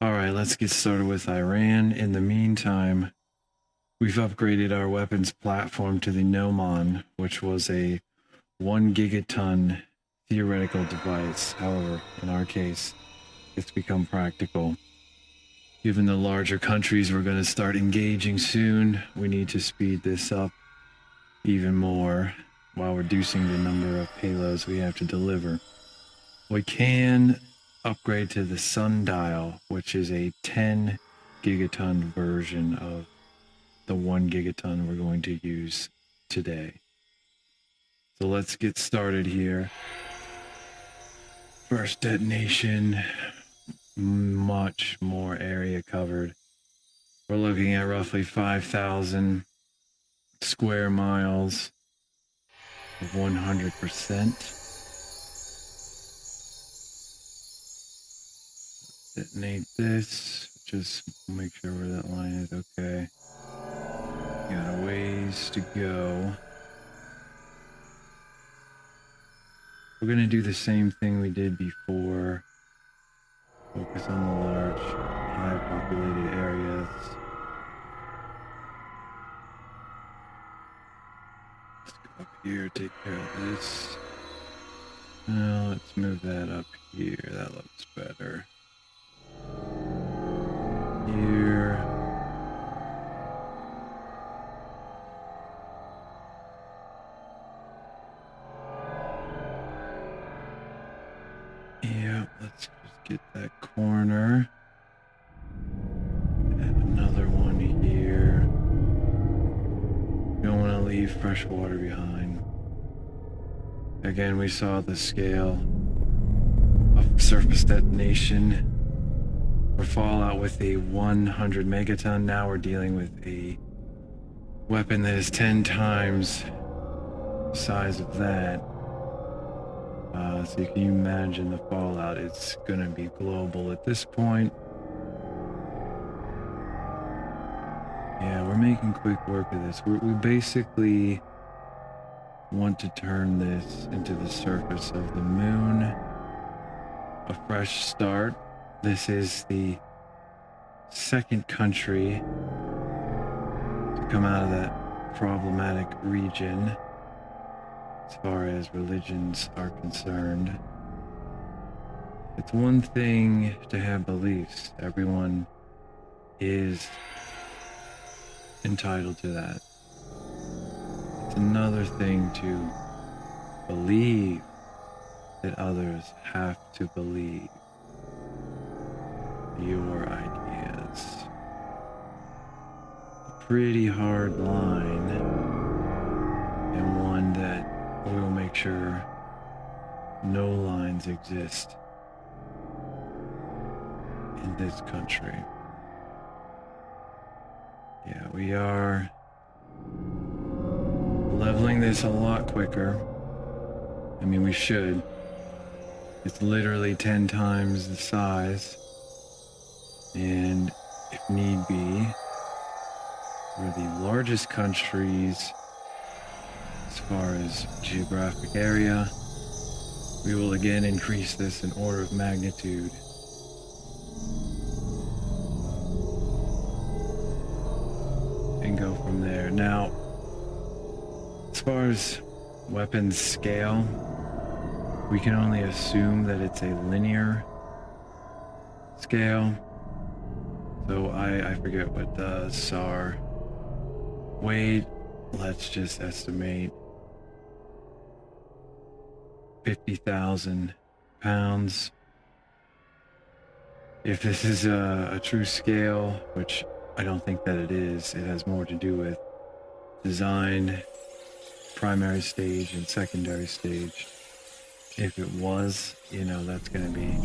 All right, let's get started with Iran. In the meantime, we've upgraded our weapons platform to the Nomon, which was a 1 gigaton theoretical device. However, in our case, it's become practical. Given the larger countries we're going to start engaging soon, we need to speed this up even more while reducing the number of payloads we have to deliver. We can upgrade to the Sundial, which is a 10 gigaton version of the 1 gigaton we're going to use today. So let's get started here. First detonation, much more area covered. We're looking at roughly 5,000 square miles of 100%. Detonate this. Just make sure where that line is. Okay. Got a ways to go. We're going to do the same thing we did before. Focus on the large, high populated areas. Let's go up here, take care of this. Now let's move that up here. That looks better. Here. Yeah, let's just get that corner. Add another one here. Don't want to leave fresh water behind. Again, we saw the scale of surface detonation for Fallout with a 100 megaton. Now we're dealing with a weapon that is 10 times the size of that. So you can imagine the fallout. It's going to be global at this point. Yeah, we're making quick work of this. We basically want to turn this into the surface of the moon. A fresh start. This is the second country to come out of that problematic region as far as religions are concerned. It's one thing to have beliefs. Everyone is entitled to that. It's another thing to believe that others have to believe your ideas. A pretty hard line, and one that we'll make sure no lines exist in this country. Yeah, we are leveling this a lot quicker. I mean, we should. It's literally 10 times the size. And if need be, we're the largest countries as far as geographic area. We will again increase this an order of magnitude. And go from there. Now, as far as weapons scale, we can only assume that it's a linear scale. So I forget what the SAR weight. Let's just estimate 50,000 pounds. If this is a true scale, which I don't think that it is, it has more to do with design, primary stage, and secondary stage. If it was, that's going to be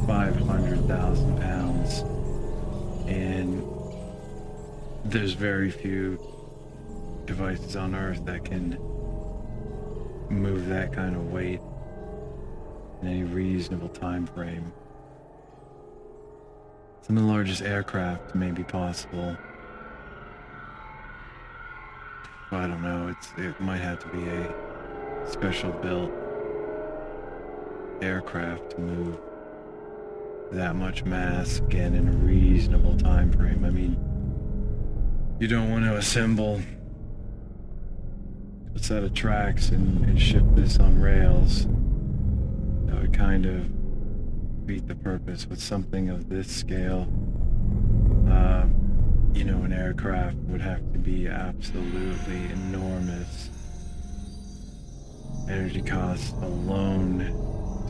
500,000 pounds. And there's very few devices on Earth that can move that kind of weight in any reasonable time frame. Some of the largest aircraft may be possible. I don't know, it might have to be a special built aircraft to move that much mass again in a reasonable time frame. I mean, you don't want to assemble a set of tracks and ship this on rails. That would kind of beat the purpose with something of this scale. An aircraft would have to be absolutely enormous. Energy costs alone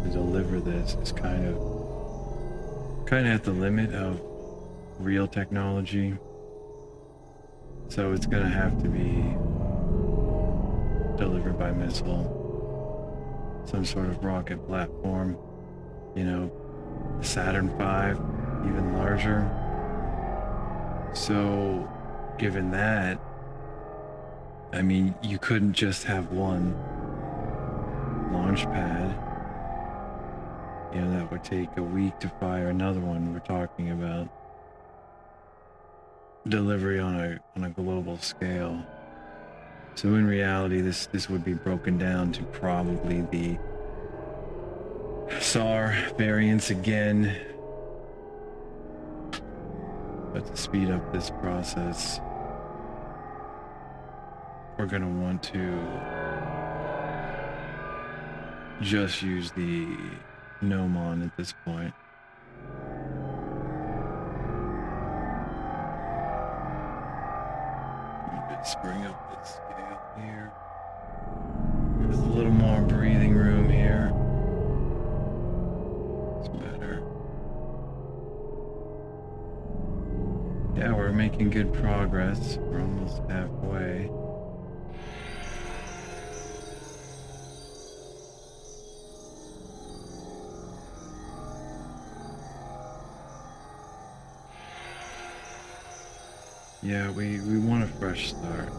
to deliver this is kind of at the limit of real technology. So it's gonna have to be delivered by missile, some sort of rocket platform, Saturn V, even larger. So given that, I mean, you couldn't just have one launch pad. That would take a week to fire another one. We're talking about delivery on a global scale. So in reality, this would be broken down to probably the SAR variants again. But to speed up this process, we're going to want to just use the Gnomon at this point. Let's bring up the scale here. There's a little more breathing room here. It's better. Yeah, we're making good progress. We're almost halfway. Yeah, we want a fresh start.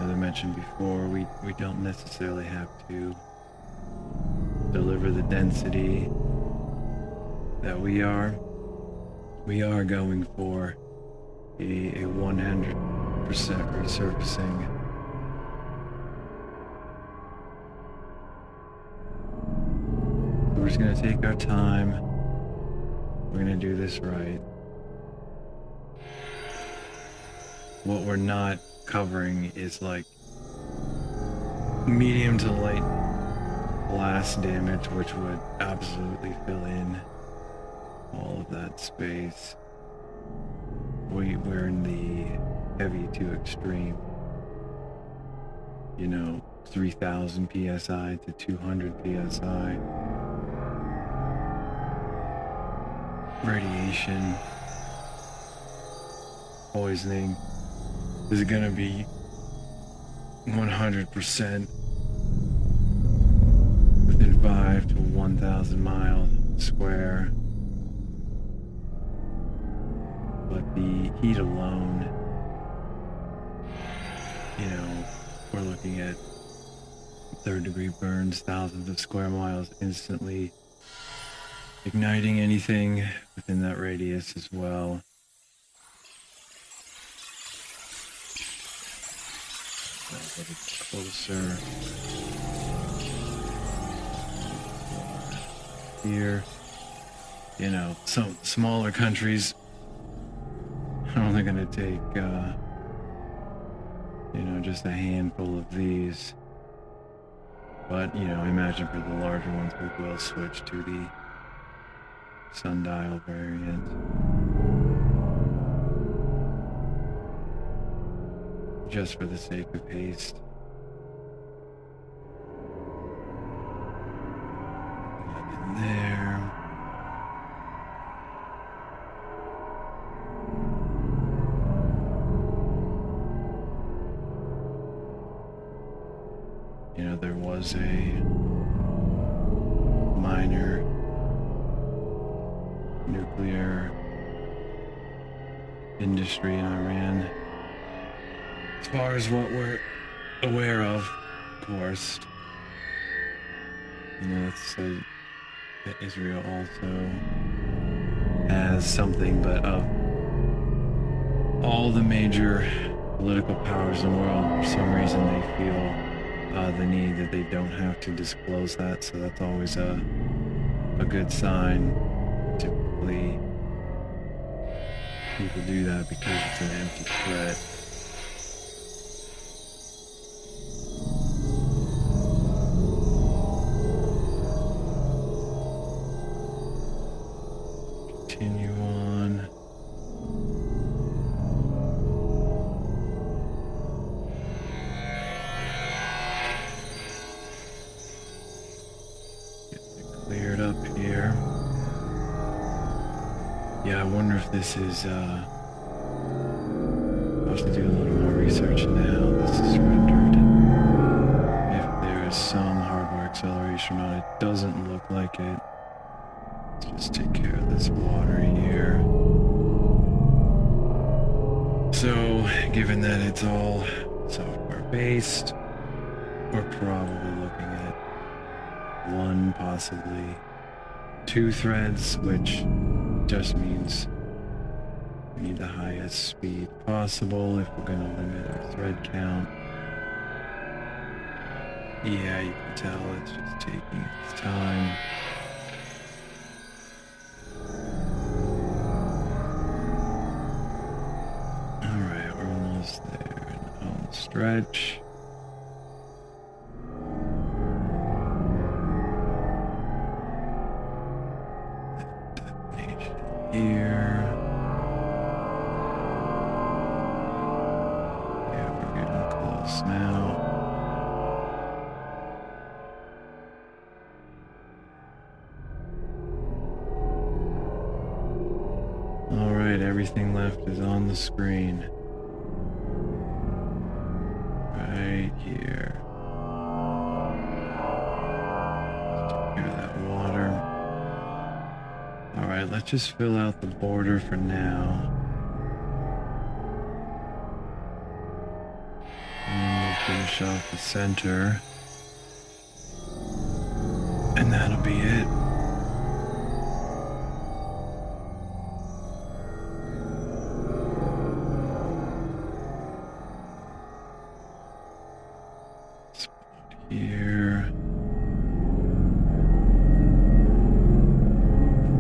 As I mentioned before, we don't necessarily have to deliver the density that we are. We are going for a 100% resurfacing. We're just gonna take our time. We're gonna do this right. What we're not covering is like medium to light blast damage, which would absolutely fill in all of that space. We're in the heavy to extreme. 3,000 psi to 200 psi. Radiation, poisoning is gonna be 100% within 5 to 1,000 miles square. But the heat alone, we're looking at third-degree burns, thousands of square miles instantly, igniting anything within that radius as well. A little closer. Here, some smaller countries are only going to take, just a handful of these. But, I imagine for the larger ones, we will switch to the sundial variant. Just for the sake of haste. In there. There was a minor nuclear industry in Iran. As far as what we're aware of course. Let's say that Israel also has something, but of all the major political powers in the world, for some reason they feel the need that they don't have to disclose that, so that's always a a good sign. Typically, people do that because it's an empty thread. Continue on. Get it cleared up here. Yeah, I wonder if this is, I'll have to do a little more research into how this is rendered. If there is some hardware acceleration on it. Doesn't look like it. Let's just take care of this water here. So, given that it's all software-based, we're probably looking at 1, possibly 2 threads, which just means we need the highest speed possible if we're going to limit our thread count. Yeah, you can tell it's just taking its time. Alright, we're almost there in the home stretch. Detonation here. Yeah, we're getting close now. Alright, everything left is on the screen. Right here. Take care of that water. Alright, let's just fill out the border for now. And we'll finish off the center. And that'll be it. Spot here.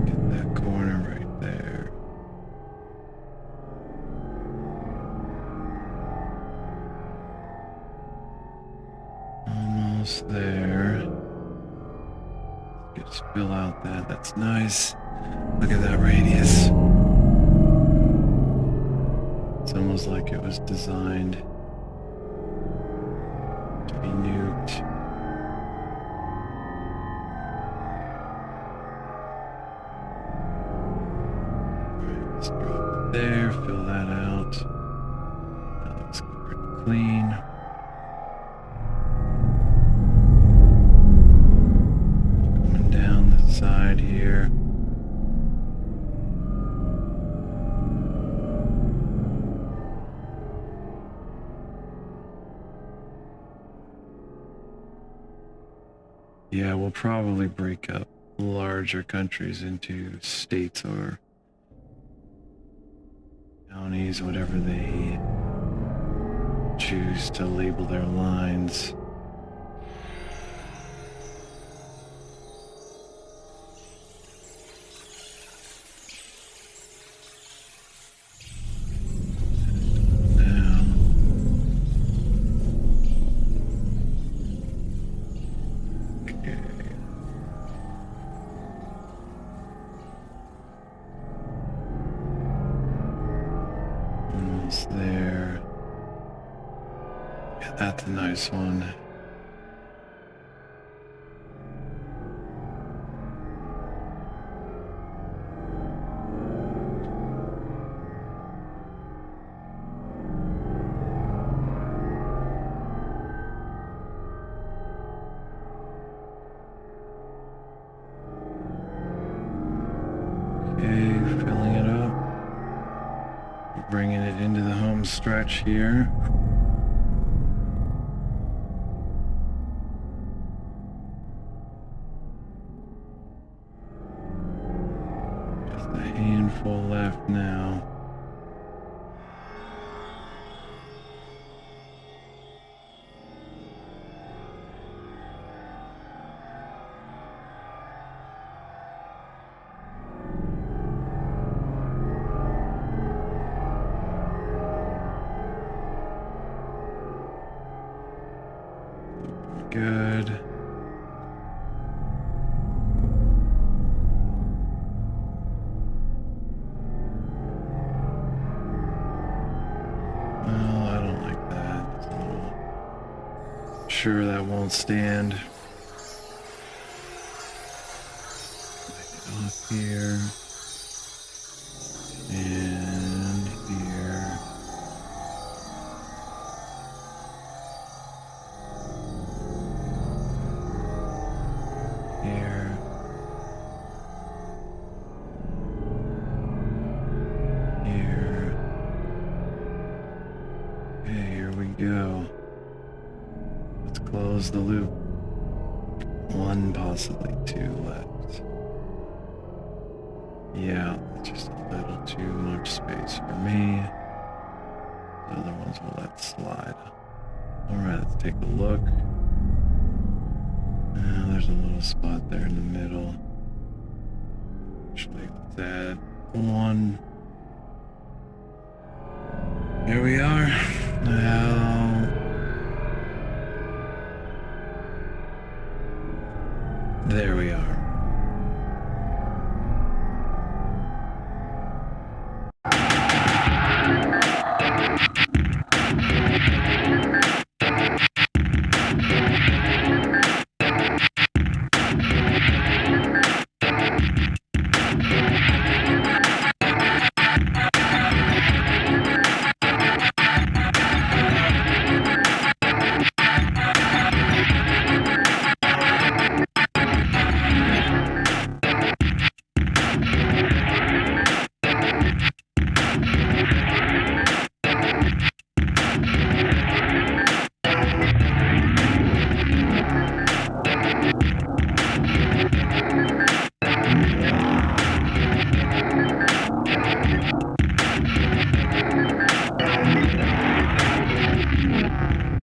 Get that corner right there. Almost there. Just fill out that. That's nice. Look at that radius. It's almost like it was designed to be nuked. Alright, let's drop it there, fill that out. That looks pretty clean. Going down the side here. Yeah, we'll probably break up larger countries into states or counties, whatever they choose to label their lines. There. Yeah, that's a nice one. Okay, filling it up. Bringing it into the home stretch here. Just a handful left now. sure that won't stand. Off here. And here. Here. Here. Okay, here we go. Let's close the loop. One, possibly two left. Yeah, just a little too much space for me. The other ones will let slide. Alright, let's take a look. There's a little spot there in the middle. Actually, let's add one. Here we are. Now